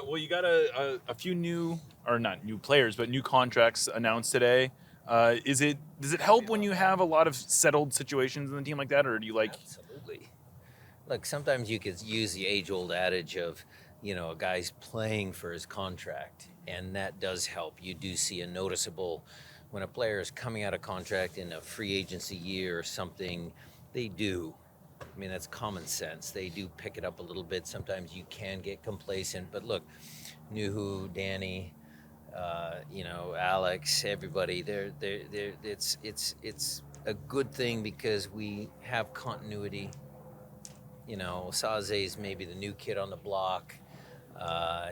Well, you got a few new, or not new players, but new contracts announced today. Does it help when you have a lot of settled situations in the team like that, or do you like? Absolutely. Look, sometimes you could use the age-old adage of, a guy's playing for his contract, and that does help. You do see a noticeable when a player is coming out of contract in a free agency year or something. They do. I mean, that's common sense. They do pick it up a little bit. Sometimes you can get complacent, but look, Nuhu, Danny, Alex, everybody. It's a good thing because we have continuity. Saze is maybe the new kid on the block. How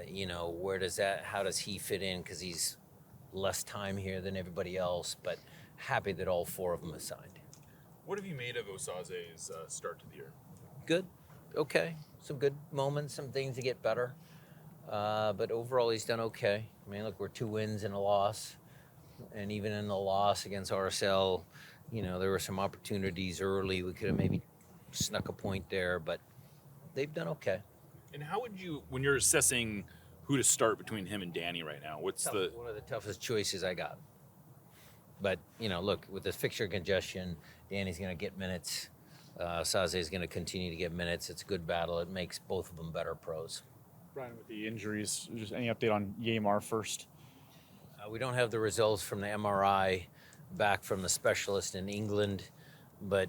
does he fit in? Because he's less time here than everybody else, but happy that all four of them have signed. What have you made of Osaze's start to the year? Good. Okay. Some good moments, some things to get better. But overall, he's done okay. I mean, look, we're 2 wins and a loss. And even in the loss against RSL, there were some opportunities early. We could have maybe snuck a point there, but they've done okay. And how would you, when you're assessing who to start between him and Danny right now, one of the toughest choices I got. But, look, with the fixture congestion, Danny's going to get minutes. Saze is going to continue to get minutes. It's a good battle. It makes both of them better pros. Brian, with the injuries, just any update on Yamar first? We don't have the results from the MRI back from the specialist in England, but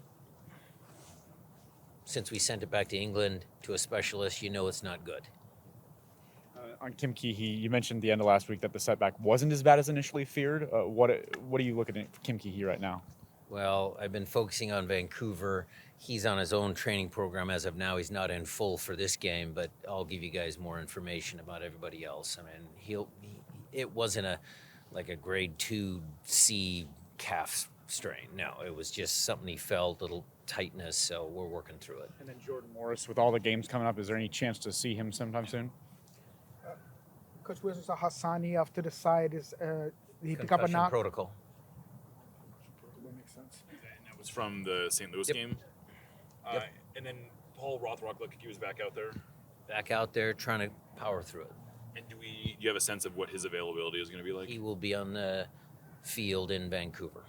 since we sent it back to England to a specialist, it's not good. On Kim Keehee, you mentioned at the end of last week that the setback wasn't as bad as initially feared. What are you looking at for Kim Keehee right now? Well, I've been focusing on Vancouver. He's on his own training program as of now. He's not in full for this game, but I'll give you guys more information about everybody else. I mean, it wasn't a grade 2C calf strain. No, it was just something he felt, little tightness, so we're working through it. And then Jordan Morris, with all the games coming up, is there any chance to see him sometime soon? Coach Wilson saw Hassani off to the side. Did he pick up a Concussion knock? protocol. That makes sense. And that was from the St. Louis game? Yep. And then Paul Rothrock looked like he was back out there? Back out there trying to power through it. And do you have a sense of what his availability is going to be like? He will be on the field in Vancouver.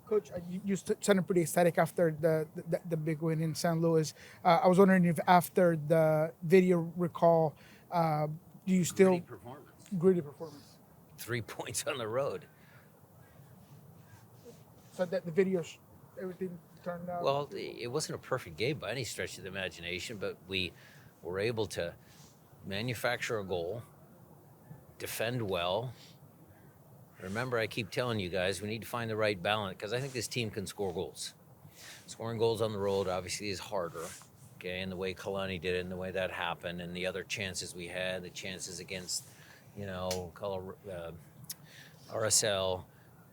Coach, you sounded pretty ecstatic after the big win in St. Louis. I was wondering if after the video recall, do you still... Gritty performance. 3 points on the road. So that the video, everything turned out... Well, it wasn't a perfect game by any stretch of the imagination, but we were able to manufacture a goal, defend well. Remember, I keep telling you guys, we need to find the right balance because I think this team can score goals. Scoring goals on the road obviously is harder, okay? And the way Kalani did it and the way that happened and the other chances we had, the chances against, RSL,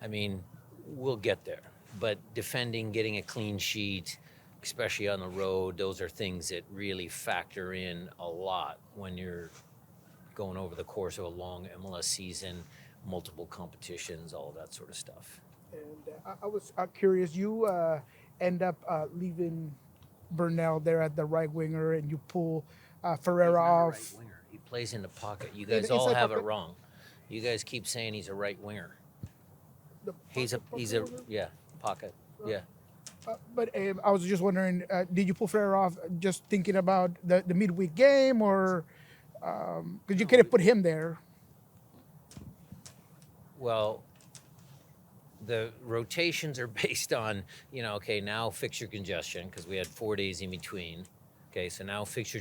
I mean, we'll get there. But defending, getting a clean sheet, especially on the road, those are things that really factor in a lot when you're going over the course of a long MLS season, multiple competitions, all of that sort of stuff. And I was curious, you end up leaving Burnell there at the right winger and you pull Ferreira off. He's not a right winger. He plays in the pocket. You guys all have it wrong. You guys keep saying he's a right winger. He's a pocket. Yeah. But I was just wondering, did you pull Ferreira off just thinking about the midweek game, or because you could have put him there? Well, the rotations are based on, now fixture congestion because we had 4 days in between. Okay, so now fixture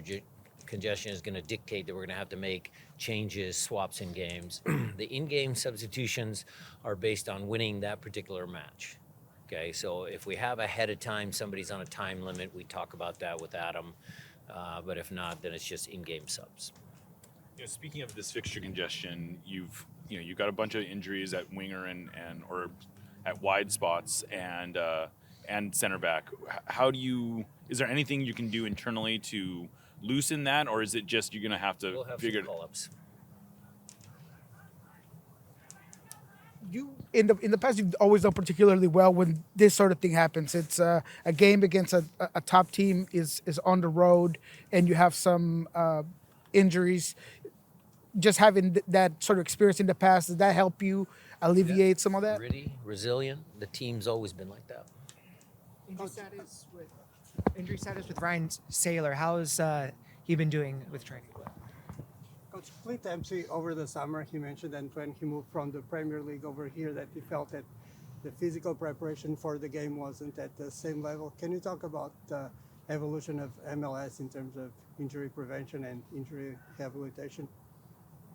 congestion is going to dictate that we're going to have to make changes, swaps in games. The in-game substitutions are based on winning that particular match. Okay, so if we have ahead of time, somebody's on a time limit, we talk about that with Adam. But if not, then it's just in-game subs. Speaking of this fixture congestion, you've got a bunch of injuries at winger and or at wide spots and center back. Is there anything you can do internally to loosen that, or is it just you're going to have to figure it out? Call-ups. You in the past, you've always done particularly well when this sort of thing happens. It's a game against a top team is on the road, and you have some injuries. just having that sort of experience in the past, does that help you alleviate some of that? Gritty, resilient. The team's always been like that. Injury status with Ryan Saylor. How's he been doing with training? Coach Clint Dempsey over the summer, he mentioned that when he moved from the Premier League over here that he felt that the physical preparation for the game wasn't at the same level. Can you talk about the evolution of MLS in terms of injury prevention and injury rehabilitation?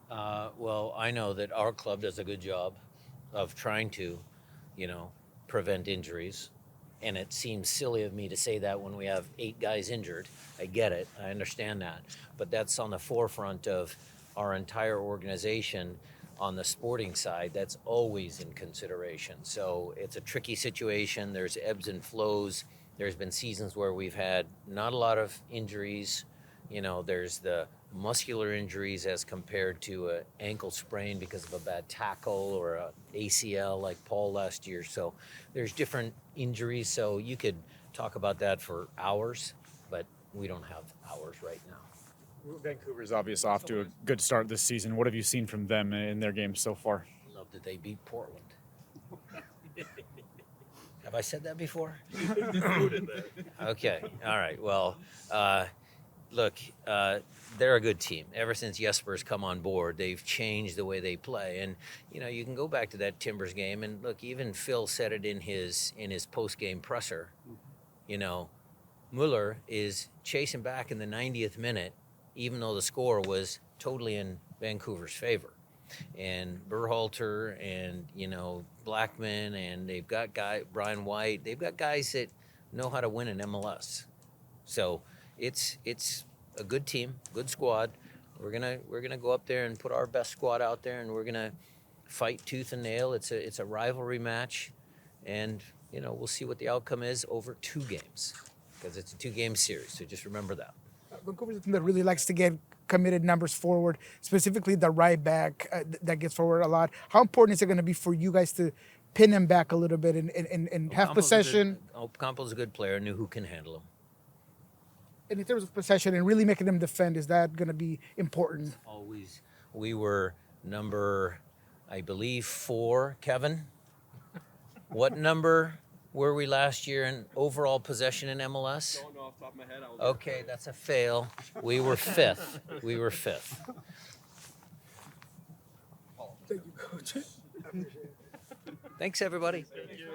Well, I know that our club does a good job of trying to, prevent injuries. And it seems silly of me to say that when we have 8 guys injured. I get it. I understand that. But that's on the forefront of our entire organization on the sporting side. That's always in consideration. So it's a tricky situation. There's ebbs and flows. There's been seasons where we've had not a lot of injuries. There's the muscular injuries as compared to an ankle sprain because of a bad tackle or a ACL like Paul last year. So there's different injuries. So you could talk about that for hours, but we don't have hours right now. Vancouver's obviously off to a good start this season. What have you seen from them in their games so far? Love that they beat Portland. Have I said that before? Okay. All right. Well, look, they're a good team. Ever since Jesper's come on board, they've changed the way they play. And you can go back to that Timbers game, and look, even Phil said it in his post-game presser. Mueller is chasing back in the 90th minute, even though the score was totally in Vancouver's favor. And Berhalter and Blackman, and they've got Brian White. They've got guys that know how to win in MLS. So it's a good team, good squad. We're gonna go up there and put our best squad out there, and we're gonna fight tooth and nail. It's a rivalry match, and we'll see what the outcome is over 2 games, because it's a 2-game series. So just remember that. Vancouver's a team that really likes to get committed numbers forward, specifically the right back that gets forward a lot. How important is it going to be for you guys to pin him back a little bit and have possession? Campos a good player, knew who can handle him. And in terms of possession and really making them defend, is that going to be important? Always. We were number, I believe, 4, Kevin. What number were we last year in overall possession in MLS? Don't know off the top of my head. Okay, that's a fail. We were 5th. We were 5th. Thank you, Coach. Thanks, everybody. Thank you.